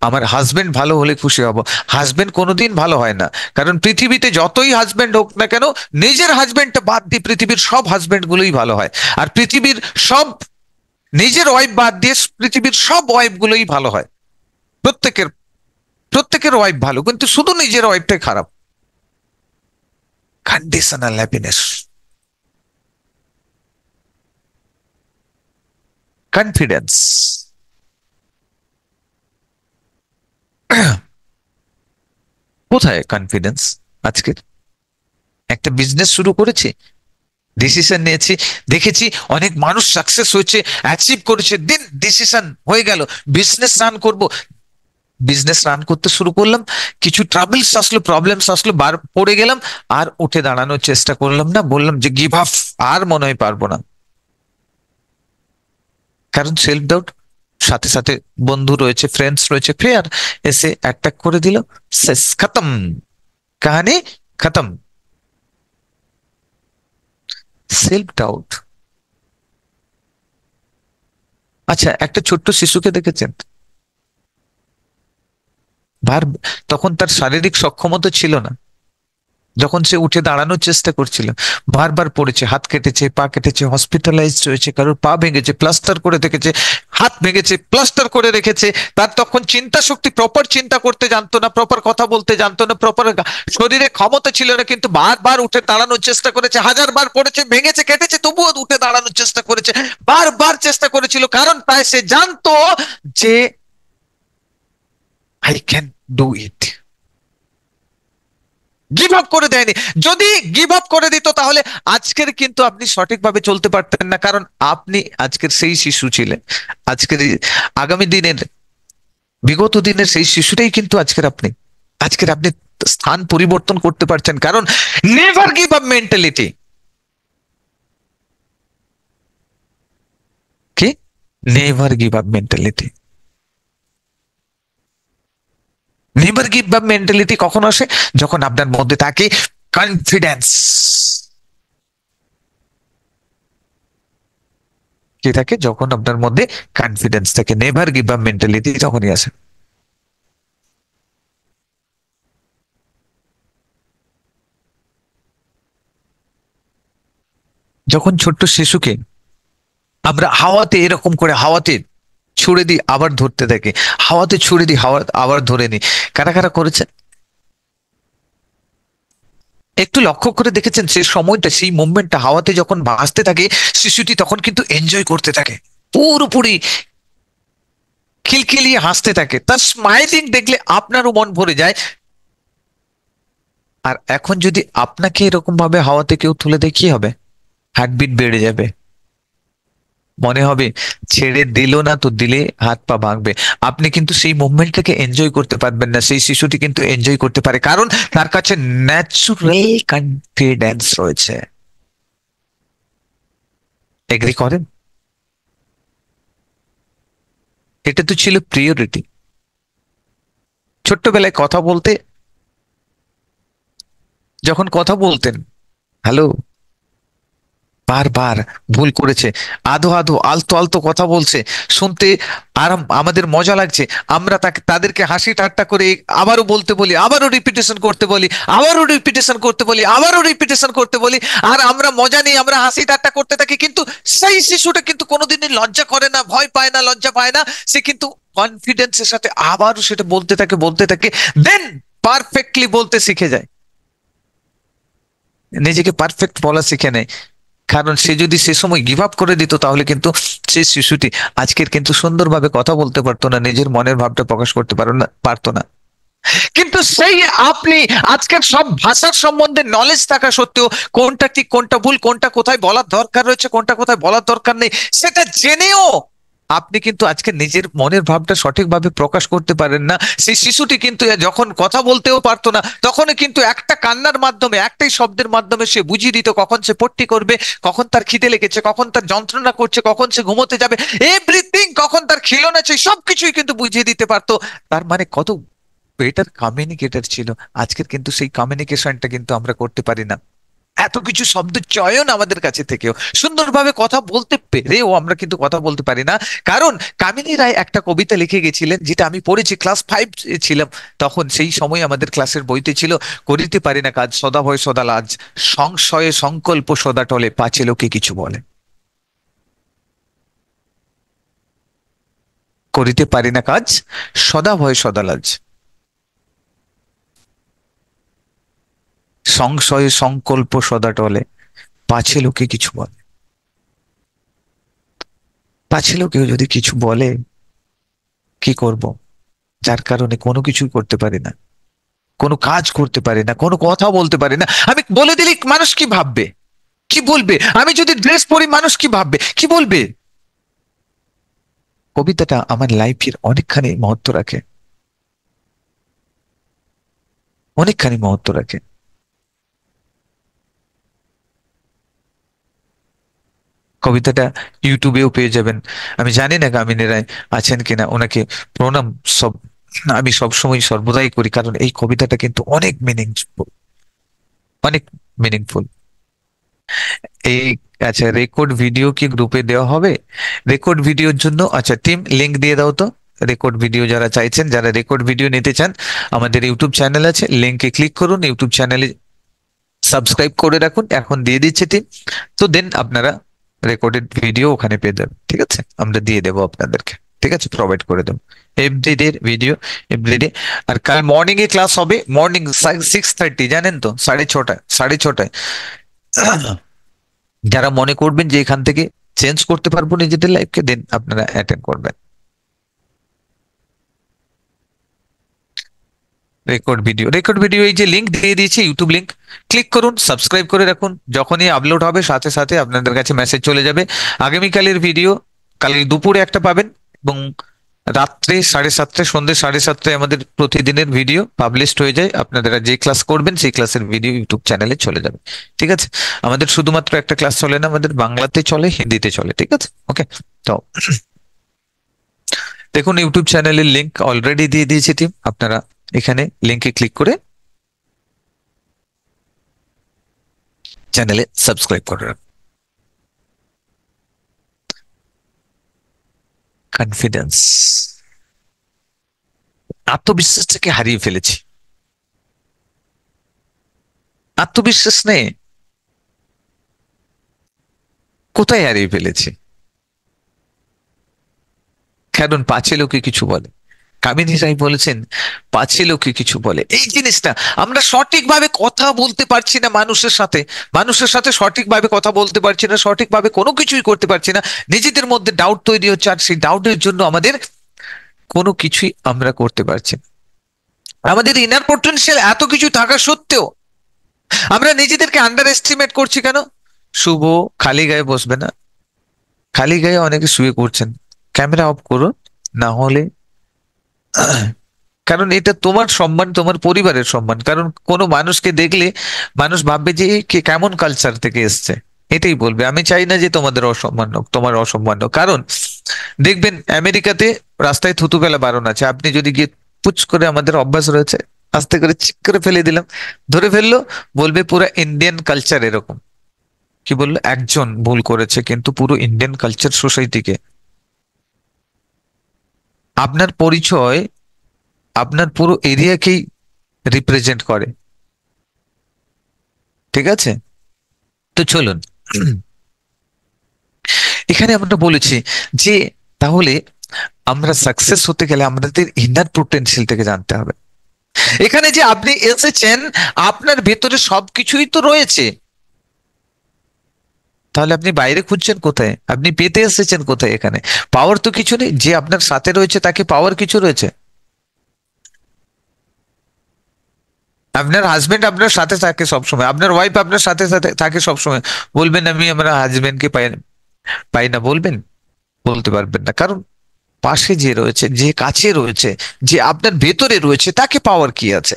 আমার হাজবেন্ড ভালো হলে খুশি হব। হাজবেন্ড কোনোদিন ভালো হয় না, কারণ পৃথিবীতে যতই হাজবেন্ড হোক না কেন, নিজের হাজবেন্ডটা বাদ দিয়ে পৃথিবীর সব হাজবেন্ড গুলোই ভালো হয়। আর পৃথিবীর সব, নিজের ওয়াইফ বাদ দিয়ে পৃথিবীর সব ওয়াইফ গুলোই ভালো হয়। প্রত্যেকের, প্রত্যেকের ওয়াইফ ভালো, কিন্তু শুধু নিজের ওয়াইফটাই খারাপ। Conditional happiness, confidence. কোথায় কনফিডেন্স আজকে? একটা বিজনেস শুরু করেছি, ডিসিশন নিয়েছি, দেখেছি অনেক মানুষ সাকসেস হয়েছে, অ্যাচিভ করেছে, দেন ডিসিশন হয়ে গেল বিজনেস রান করব। বিজনেস রান করতে শুরু করলাম, কিছু ট্রাবলস আসলো, প্রবলেমস আসলো, বার পড়ে গেলাম, আর উঠে দাঁড়ানোর চেষ্টা করলাম না, বললাম যে গিভ আপ, আর মনে হয় পারবো না। কারণ সেলফ ডাউট, সাথে সাথে বন্ধু রয়েছে, ফ্রেন্ডস রয়েছে, ফেয়ার এসে অ্যাটাক করে দিল, শেষ, খতম, কাহানি খতম। Self doubt. আচ্ছা, একটা ছোট্ট শিশুকে দেখেছেন? ভার, তখন তার শারীরিক সক্ষমতা ছিল না, যখন সে উঠে দাঁড়ানোর চেষ্টা করছিল, বারবার পড়েছে, হাত কেটেছে, পা কেটেছে, হসপিটালাইজড হয়েছে, কারোর পা ভেঙেছে, প্লাস্টার করে রেখেছে, হাত ভেঙেছে, প্লাস্টার করে রেখেছে। তার তখন চিন্তা শক্তি, প্রপার চিন্তা করতে জানতো না, প্রপার কথা বলতে জানতো না, প্রপার শরীরে ক্ষমতা ছিল না, কিন্তু বারবার উঠে দাঁড়ানোর চেষ্টা করেছে, হাজার বার পড়েছে, ভেঙেছে, কেটেছে, তবুও উঠে দাঁড়ানোর চেষ্টা করেছে, বারবার চেষ্টা করেছিল, কারণ তাই সে জানতো যে I can do it. Give up করে দেয়নি। যদি গিভ আপ করে দিত তাহলে আজকের কিন্তু আপনি সঠিকভাবে চলতে পারতেন না, কারণ আপনি আজকের সেই শিশু ছিলেন। আজকের আগামী দিনের, বিগত দিনের সেই শিশুটাই কিন্তু আজকের আপনি। আজকের আপনি স্থান পরিবর্তন করতে পারছেন, কারণ নেভার গিভ আপ মেন্টালিটি। কি? Never give up mentality. Never give up mentality কখন আসে? যখন আপনার মধ্যে থাকে কনফিডেন্স। কি থাকে? যখন আপনার মধ্যে কনফিডেন্স থাকে, নেভার গিভ আপ মেন্টালিটি তখনই আসে। যখন ছোট্ট শিশুকে আমরা হাওয়াতে এরকম করে হাওয়াতে ছুড়ে দিই, আবার ধরতে থাকে, হাওয়াতে ছুড়ে দিই, হাওয়া আবার ধরে নিই, কারা কারা করেছে? একটু লক্ষ্য করে দেখেছেন সেই সময়টা, সেই মুভমেন্টটা, হাওয়াতে যখন ভাসতে থাকে শিশুটি, তখন কিন্তু এনজয় করতে থাকে, পুরোপুরি খিলখিলিয়ে হাসতে থাকে, তার স্মাইলিং দেখলে আপনারও মন ভরে যায়। আর এখন যদি আপনাকে এরকম ভাবে হাওয়াতে কেউ তুলে দেয়, কি হবে? হার্টবিট বেড়ে যাবে, মনে হবে ছেড়ে দিল না তো দিলে হাত পা ভাঙবে। আপনি কিন্তু সেই মুভমেন্টটাকে এনজয় করতে পারবেন না, সেই শিশুটি কিন্তু এনজয় করতে পারে, কারণ তার কাছে ন্যাচুরাল কনফিডেন্স রয়েছে। এগ্রি করেন? এটা তো ছিল প্রিয়োরিটি। ছোট্টবেলায় কথা বলতে, যখন কথা বলতেন, হ্যালো, বারবার ভুল করেছে, আধো আধো আলতো আলতো কথা বলছে, শুনতে আরাম, আমাদের মজা লাগছে, আমরা তাকে, তাদেরকে হাসি ঠাট্টা করে আবারও বলতে বলি, আবারও রিপিটেশন করতে বলি, আবারও রিপিটেশন করতে বলি, আবারও রিপিটেশন করতে বলি, আর আমরা মজা নিই, আমরা হাসি ঠাট্টা করতে থাকি। কিন্তু সেই শিশুটা কিন্তু কোনোদিনই লজ্জা করে না, ভয় পায় না, লজ্জা পায় না, সে কিন্তু কনফিডেন্সের সাথে আবারও সেটা বলতে থাকে, বলতে থাকে, দেন পারফেক্টলি বলতে শিখে যায়, নিজেকে পারফেক্ট বলা শিখে নেয়। কারণ সে যদি সে সময় গিভ আপ করে দিত, তাহলে কিন্তু সেই শিশুটি আজকের কিন্তু সুন্দরভাবে কথা বলতে পারতো না, নিজের মনের ভাবটা প্রকাশ করতে পারতো না। কিন্তু সেই আপনি আজকের সব ভাষার সম্বন্ধে নলেজ থাকা সত্ত্বেও, কোনটা ঠিক কোনটা ভুল, কোনটা কোথায় বলার দরকার রয়েছে, কোনটা কোথায় বলার দরকার নেই, সেটা জেনেও আপনি কিন্তু আজকে নিজের মনের ভাবটা সঠিকভাবে প্রকাশ করতে পারেন না। সেই শিশুটি কিন্তু যখন কথা বলতেও পারতো না, তখন কিন্তু একটা কান্নার মাধ্যমে, একটাই শব্দের মাধ্যমে সে বুঝিয়ে দিত কখন সে পট্টি করবে, কখন তার খিদে লেগেছে, কখন তার যন্ত্রণা করছে, কখন সে ঘুমোতে যাবে, এভরিথিং, কখন তার খিলুন আছে, সবকিছুই কিন্তু বুঝিয়ে দিতে পারতো। তার মানে কত বেটার কমিউনিকেটর ছিল। আজকের কিন্তু সেই কমিউনিকেশনটা কিন্তু আমরা করতে পারি না। এত কিছু শব্দ চয়ন আমাদের কাছে থেকেও, সুন্দরভাবে কথা বলতে পেরেও আমরা কিন্তু কথা বলতে পারি না। কারণ কামিনী রায় একটা কবিতা লিখে গেছিলেন, যেটা আমি পড়েছি, ক্লাস 5 ছিলাম তখন। সেই সময় আমাদের ক্লাসের বইতে ছিল, করিতে পারি না কাজ, সদা ভয় সদা লাজ, সংশয়ে সংকল্প সদা টলে, পাছে লোকে কিছু বলে। করিতে পারি না কাজ, সদা ভয় সদা লাজ, সংশয়ে সংকল্প সদা টলে, পাছে লোকে কিছু বলে। পাছে লোকেও যদি কিছু বলে, কি করব? যার কারণে কোনো কিছুই করতে পারি না, কোনো কাজ করতে পারি না, কোনো কথা বলতে পারি না। আমি বলে দিলে মানুষ কি ভাববে, কি বলবে? আমি যদি ড্রেস পরি, মানুষ কি ভাববে, কি বলবে? কবিতাটা আমার লাইফের অনেকখানি মহত্ব রাখে, অনেকখানি মহত্ব রাখে। কবিতাটা ইউটিউবেও পেয়ে যাবেন। আমি জানি না কামিনী রায় আছেন কিনা, ওনাকে প্রণাম। সব আমি সবসময় সর্বদাই করি, কারণ এই কবিতাটা কিন্তু অনেক মিনিংফুল, অনেক মিনিংফুল। এই, আচ্ছা, রেকর্ড ভিডিও কি গ্রুপে দেওয়া হবে? রেকর্ড ভিডিওর জন্য, আচ্ছা টিম লিংক দিয়ে দাও তো। রেকর্ড ভিডিও যারা চাইছেন, যারা রেকর্ড ভিডিও নিতে চান, আমাদের ইউটিউব চ্যানেল আছে, লিংকে ক্লিক করুন, ইউটিউব চ্যানেলে সাবস্ক্রাইব করে রাখুন, এখন দিয়ে দিচ্ছে টিম। তো দেন আপনারা রেকর্ডেড ভিডিও ওখানে পেয়ে যাবেন, ঠিক আছে? আমরা দিয়ে দেবো আপনাদেরকে, ঠিক আছে, প্রোভাইড করে দেবো এভরিডে ভিডিও, এভরিডে। আর কাল মর্নিং এ ক্লাস হবে, মর্নিং 6:30, জানেন তো, 6:30, 6:30। যারা মনে করবেন যে এখান থেকে চেঞ্জ করতে পারবো নিজেদের লাইফকে, দেন আপনারা অ্যাটেন্ড করবেন। রেকর্ড ভিডিও এই যে লিংক দিয়ে দিয়েছি, ইউটিউব লিংক, ক্লিক করুন, সাবস্ক্রাইব করে রাখুন। যখনই আপলোড হবে সাথে সাথে আপনাদের কাছে মেসেজ চলে যাবে। আগামীকালের ভিডিও কাল দুপুরে একটা পাবেন, এবং রাত্রে 7:30, সন্ধ্যে 7:30 আমাদের প্রতিদিনের ভিডিও পাবলিশড হয়ে যায়। আপনারা যে ক্লাস করবেন সেই ক্লাসের ভিডিও ইউটিউব চ্যানেলে চলে যাবে, ঠিক আছে? আমাদের শুধুমাত্র একটা ক্লাস চলে না, আমাদের বাংলাতে চলে, হিন্দিতে চলে, ঠিক আছে? ওকে। তো দেখুন, ইউটিউব চ্যানেলের লিংক অলরেডি দিয়ে দিয়েছি টিম, আপনারা এখানে লিংকে ক্লিক করে চ্যানেলে সাবস্ক্রাইব করে রাখুন। কনফিডেন্স, আত্মবিশ্বাসটাকে হারিয়ে ফেলেছি। আত্মবিশ্বাস নেই, কোথায় হারিয়ে ফেলেছি? কারণ পাছে লোকে কিছু বলে। কামিনী রাই বলেছেন, পাছে লোকে কিছু বলে, এই জিনিসটা আমরা সঠিকভাবে কথা বলতে পারছি না মানুষের সাথে, মানুষের সাথে সঠিকভাবে কথা বলতে পারছি না, সঠিকভাবে কোনো কিছুই করতে পারছি না। নিজেদের মধ্যে ডাউট তৈরি হচ্ছে, আর সেই ডাউটের জন্য আমাদের কোনো কিছুই আমরা করতে পারছি না। আমাদের ইনার পোটেনশিয়াল এত কিছু থাকা সত্ত্বেও আমরা নিজেদেরকে আন্ডার এস্টিমেট করছি কেন? শুভ খালি গায়ে বসবে না, খালি গায়ে অনেকে শুয়ে করছেন। ক্যামেরা অফ করুন, না হলে, কারণ এটা তোমার সম্মান, তোমার পরিবারের সম্মান। কারণ কোনো মানুষকে দেখলে মানুষ ভাববে যে এ কে, কেমন কালচার থেকে এসছে, এটাই বলবে। আমি চাই না যে তোমাদের অসম্মান হোক, তোমার অসম্মান হোক। কারণ দেখবেন আমেরিকাতে রাস্তায় থুতু ফেলা বারণ আছে, আপনি যদি গিয়ে পুচ করে, আমাদের অভ্যাস রয়েছে, আস্তে করে চিক করে ফেলে দিলাম, ধরে ফেললো, বলবে পুরো ইন্ডিয়ান কালচার এরকম। কি বললো? একজন ভুল করেছে, কিন্তু পুরো ইন্ডিয়ান কালচার সোসাইটিকে, আপনার পরিচয় আপনার পুরো এরিয়াকেই রিপ্রেজেন্ট করে, ঠিক আছে? তো চলুন, এখানে আমরা বলেছি যে তাহলে আমরা সাকসেস হতে গেলে আমাদের ইনার পোটেনশিয়াল থেকে জানতে হবে। এখানে যে আপনি এসেছেন, আপনার ভেতরে সবকিছুই তো রয়েছে, তাহলে আপনি বাইরে খুঁজছেন কোথায়? আপনি পেতে এসেছেন কোথায়? এখানে পাওয়ার তো কিছু নেই, যে আপনার সাথে রয়েছে তাকে পাওয়ার কিছু রয়েছে। আপনার হাজবেন্ড আপনার সাথে থাকে সবসময়, আপনার ওয়াইফ আপনার সাথে সাথে থাকে সবসময়, বলবেন আমি আমার হাজবেন্ডকে পাই, পাই না বলবেন? বলতে পারবেন না, কারণ পাশে যে রয়েছে, যে কাছে রয়েছে, যে আপনার ভেতরে রয়েছে, তাকে পাওয়ার কি আছে?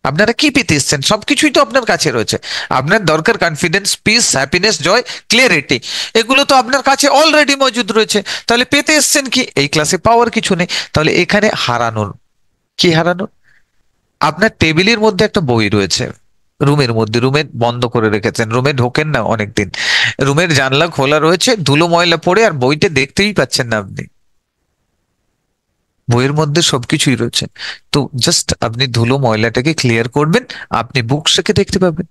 আপনারা কি পেতে এসছেন? সবকিছুই তো আপনার কাছে রয়েছে। আপনার দরকার কনফিডেন্স, পিস, হ্যাপিনেস, জয়, ক্লিয়ারিটি। এগুলো তো আপনার কাছে অলরেডি মজুদ রয়েছে। তাহলে পেতে এসছেন কি? এই ক্লাসে পাওয়ার কিছু নেই। তাহলে এখানে হারানোর কি? হারানোর, আপনার টেবিলের মধ্যে একটা বই রয়েছে, রুমের মধ্যে, রুমে বন্ধ করে রেখেছেন, রুমে ঢোকেন না অনেকদিন, রুমের জানলা খোলা রয়েছে, ধুলো ময়লা পড়ে আর বইটা দেখতেই পাচ্ছেন না আপনি। বইয়ের মধ্যে সবকিছুই রয়েছে। তো জাস্ট আপনি ধুলো ময়লাটাকে ক্লিয়ার করবেন, আপনি বুকসটাকে দেখতে পাবেন।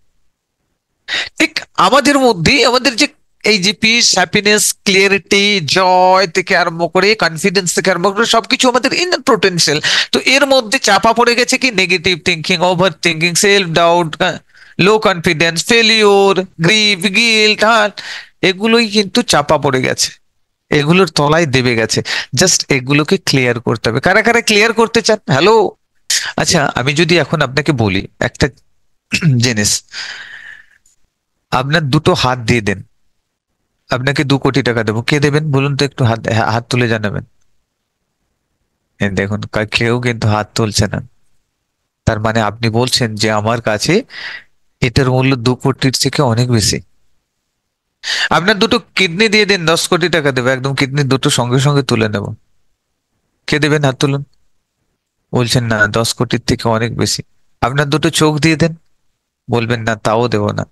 ঠিক আমাদের মধ্যে আমাদের যে এই যে পিস, হ্যাপিনেস, ক্লিয়ারিটি, জয় থেকে আরম্ভ করে কনফিডেন্স থেকে আরম্ভ করে সবকিছু আমাদের ইনার পোটেনশিয়াল। তো এর মধ্যে চাপা পড়ে গেছে কি? Negative thinking, over thinking, self doubt, low confidence, failure, grief, guilt, hurt. এগুলোই কিন্তু চাপা পড়ে গেছে, এগুলোর তলায় দেবে গেছে। জাস্ট এগুলোকে ক্লিয়ার করতে হবে। কারা কারা ক্লিয়ার করতে চান? হ্যালো। আচ্ছা, আমি যদি এখন আপনাকে বলি একটা জিনিস, আপনার দুটো হাত দিয়ে দেন, আপনাকে 2 কোটি টাকা দেবো, কে দেবেন বলুন তো? একটু হাত হাত তুলে জানাবেন। এই দেখুন, কেউ কিন্তু হাত তুলছে না। তার মানে আপনি বলছেন যে আমার কাছে এটার মূল্য 2 কোটির থেকে অনেক বেশি। আপনার দুটো কিডনি দিয়ে দিন, 10 কোটি টাকা দেবো, একদম কিডনি দুটো সঙ্গে সঙ্গে তুলে নেবো। কে দেবেন? হাত তুলুন। বলছেন না, 10 কোটির থেকে অনেক বেশি। আপনার দুটো চোখ দিয়ে দেন, বলবেন না তাও দেবো না।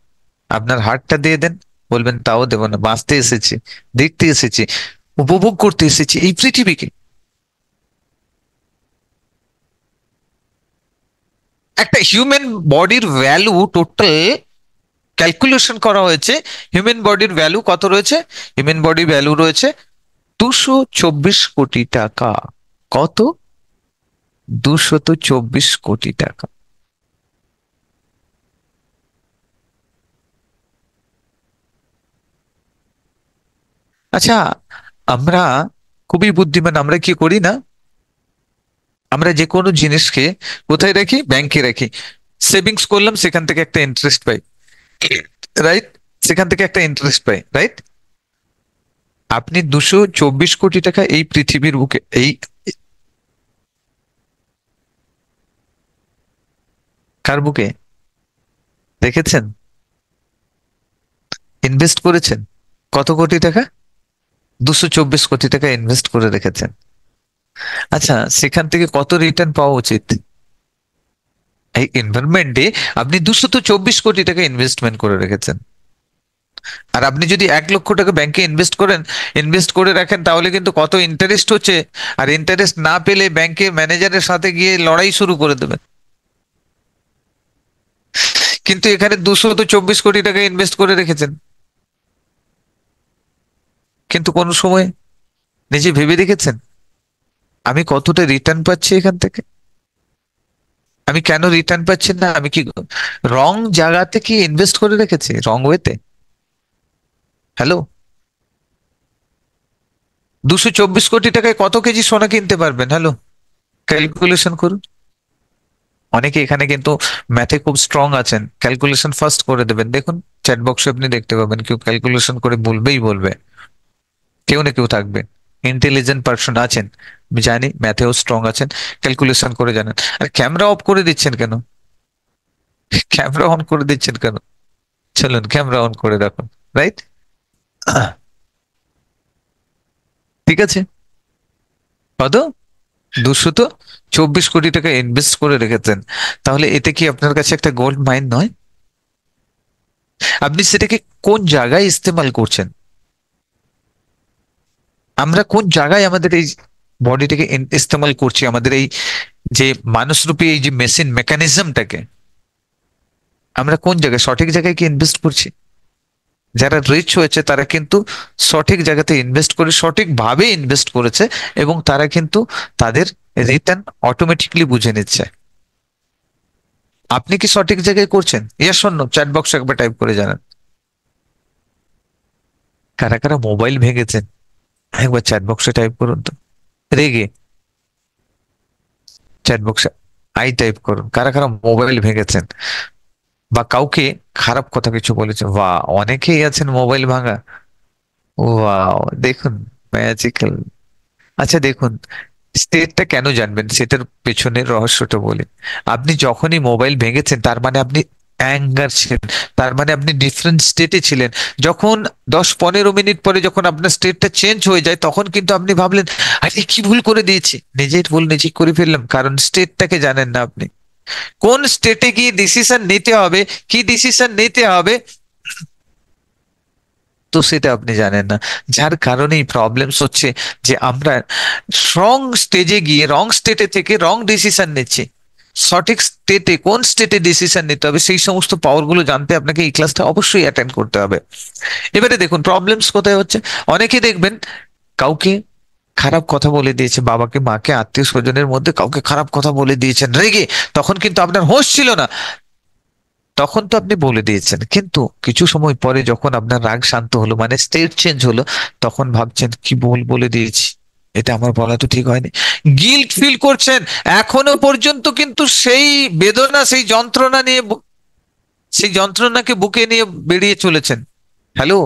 আপনার হার্টটা দিয়ে দেন, বলবেন তাও দেবো না। বাঁচতে এসেছি, দেখতে এসেছি, উপভোগ করতে এসেছি এই পৃথিবীকে। একটা হিউম্যান বডির ভ্যালু টোটাল ক্যালকুলেশন করা হয়েছে। হিউম্যান বডির ভ্যালু কত রয়েছে? হিউম্যান বডি ভ্যালু রয়েছে 224 কোটি টাকা। কত? 224 কোটি টাকা। আচ্ছা, আমরা খুবই বুদ্ধিমান, আমরা কি করি না, আমরা যে কোনো জিনিসকে কোথায় রাখি? ব্যাংকে রাখি। সেভিংস করলাম, সেখান থেকে একটা ইন্টারেস্ট পাই, রাইট? সেখান থেকে একটা ইন্টারেস্ট পাই, রাইট? আপনি 224 কোটি টাকা এই পৃথিবীর বুকে, এই কার বুকে রেখেছেন? ইনভেস্ট করেছেন কত কোটি টাকা? 224 কোটি টাকা ইনভেস্ট করে রেখেছেন। আচ্ছা, সেখান থেকে কত রিটার্ন পাওয়া উচিত? এই এনভায়রনমেন্টে আপনি 224 কোটি টাকা ইনভেস্টমেন্ট করে রেখেছেন। আর আপনি যদি 1 লক্ষ টাকা ব্যাংকে ইনভেস্ট করেন, ইনভেস্ট করে রাখেন, তাহলে কিন্তু কত ইন্টারেস্ট হচ্ছে। আর ইন্টারেস্ট না পেলে ব্যাংকে ম্যানেজারের সাথে গিয়ে লড়াই শুরু করে দেবেন। কিন্তু এখানে 224 কোটি টাকা ইনভেস্ট করে রেখেছেন, কিন্তু কোন সময় নিজে ভেবে দেখেছেন আমি কতটা রিটার্ন পাচ্ছি এখান থেকে? আমি কেন রিটার্ন পাচ্ছি না? আমি কি রং জায়গাতে কি ইনভেস্ট করে রেখেছি, রং ওয়েতে? হ্যালো। 224 কোটি টাকায় কত কেজি সোনা কিনতে পারবেন? হ্যালো, ক্যালকুলেশন করুন। অনেকে এখানে কিন্তু ম্যাথে খুব স্ট্রং আছেন, ক্যালকুলেশন ফার্স্ট করে দেবেন। দেখুন, চ্যাট বক্সে আপনি দেখতে পাবেন, কেউ ক্যালকুলেশন করে বলবেই বলবে। কেউ না কেউ থাকবে, ইন্টেলিজেন্ট পার্সন আছেন, আমি জানি ম্যাথেও স্ট্রং আছেন, ক্যালকুলেশন করে জানেন। আর ক্যামেরা অফ করে দিচ্ছেন কেন? ক্যামেরা অন করে দিচ্ছেন কেন? চলুন ক্যামেরা অন করে রাখুন, রাইট? ঠিক আছে। কত? 224 কোটি টাকা ইনভেস্ট করে রেখেছেন। তাহলে এতে কি আপনার কাছে একটা গোল্ড মাইন নয়? আপনি সেটাকে কোন জায়গায় ইস্তেমাল করছেন? আমরা কোন জায়গায় আমাদের এই বডিটাকে ইস্তেমাল করছি? আমাদের এই যে মানুষরূপী এই যে মেশিন মেকানিজমটাকে আমরা কোন জায়গায়, সঠিক জায়গায় কি ইনভেস্ট করছি? যারা রিচ হয়েছে তারা কিন্তু সঠিক জায়গাতে ইনভেস্ট করে, সঠিকভাবে ইনভেস্ট করেছে, এবং তারা কিন্তু তাদের রিটার্ন অটোমেটিকলি বুঝে নিচ্ছে। আপনি কি সঠিক জায়গায় করছেন? ইয়েস অর নো চ্যাট বক্সে একবার টাইপ করে জানান। কারা কারা মোবাইল ভেঙেছেন একবার চ্যাট বক্সে টাইপ করুন তো। রেগে চ্যাট বক্সে আই টাইপ করুন। কারা কারা মোবাইল ভেঙেছেন বা কাউকে খারাপ কথা কিছু বলেছে? বা অনেকেই আছেন মোবাইল ভাঙা। ওয়াও, দেখুন, ম্যাজিক্যাল। আচ্ছা দেখুন, স্টেটটা কেন জানবেন সেটার পেছনের রহস্যটা বলি। আপনি যখনই মোবাইল ভেঙেছেন তার মানে আপনি অ্যাঙ্গার ছিলেন, তার মানে আপনি ডিফারেন্ট স্টেটে ছিলেন। যখন 10-15 মিনিট পরে যখন আপনার স্টেটটা চেঞ্জ হয়ে যায় তখন কিন্তু আপনি ভাবলেন, আরে কি ভুল করে দিয়েছি, নিজের ভুল নিজে করে ফেললাম, কারণ স্টেটটাকে জানেন না আপনি। কোন স্টেটে গিয়ে ডিসিশন নিতে হবে, কি ডিসিশন নিতে হবে, তো সেটা আপনি জানেন না। যার কারণেই প্রবলেমস হচ্ছে যে আমরা রং স্টেজে গিয়ে রং স্টেটে থেকে রং ডিসিশন নিচ্ছি। সঠিক স্টেটে, কোন স্টেটে ডিসিশন নিতে হবে সেই সমস্ত পাওয়ার গুলো জানতে আপনাকে এই ক্লাসটা অবশ্যই অ্যাটেন্ড করতে হবে। এবারে দেখুন প্রবলেমস কোথায় হচ্ছে। অনেকে দেখবেন কাউকে খারাপ কথা বলে দিয়েছে, বাবাকে মাকে আত্মীয় স্বজনের মধ্যে কাউকে খারাপ কথা বলে দিয়েছেন রেগে, তখন কিন্তু আপনার হোশ ছিল না, তখন তো আপনি বলে দিয়েছেন, কিন্তু কিছু সময় পরে যখন আপনার রাগ শান্ত হলো মানে স্টেট চেঞ্জ হলো, তখন ভাবছেন কি ভুল বলে দিয়েছি, এটা আমার বলা তো ঠিক হয়নি, গিল্ট ফিল করছেন। এখনো পর্যন্ত কিন্তু সেই বেদনা, সেই যন্ত্রণা নিয়ে সেই যন্ত্রণাকে বুকে নিয়ে বেরিয়ে চলেছেন। হ্যালো,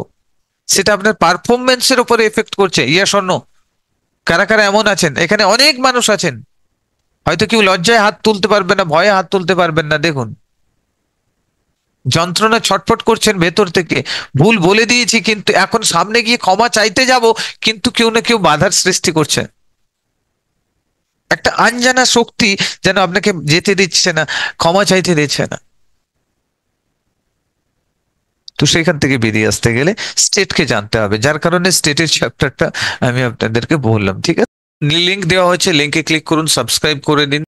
সেটা আপনার পারফরমেন্সের উপরে এফেক্ট করছে, ইয়া শোনো। কারা কারা এমন আছেন, এখানে অনেক মানুষ আছেন, হয়তো কেউ লজ্জায় হাত তুলতে পারবেন না, ভয়ে হাত তুলতে পারবেন না, দেখুন যন্ত্রণা ছটফট করছেন ভেতর থেকে, ভুল বলে দিয়েছি কিন্তু এখন সামনে গিয়ে ক্ষমা চাইতে যাব, কিন্তু কেউ না কেউ বাধার সৃষ্টি করছে, একটা আনজানা শক্তি যেন আপনাকে যেতে দিচ্ছে না, ক্ষমা চাইতে দিচ্ছে না। তো সেখান থেকে বেরিয়ে আসতে গেলে স্টেটকে জানতে হবে, যার কারণে স্টেটের চ্যাপ্টারটা আমি আপনাদেরকে বললাম, ঠিক আছে। লিঙ্ক দেওয়া হচ্ছে, লিঙ্কে ক্লিক করুন, সাবস্ক্রাইব করে নিন।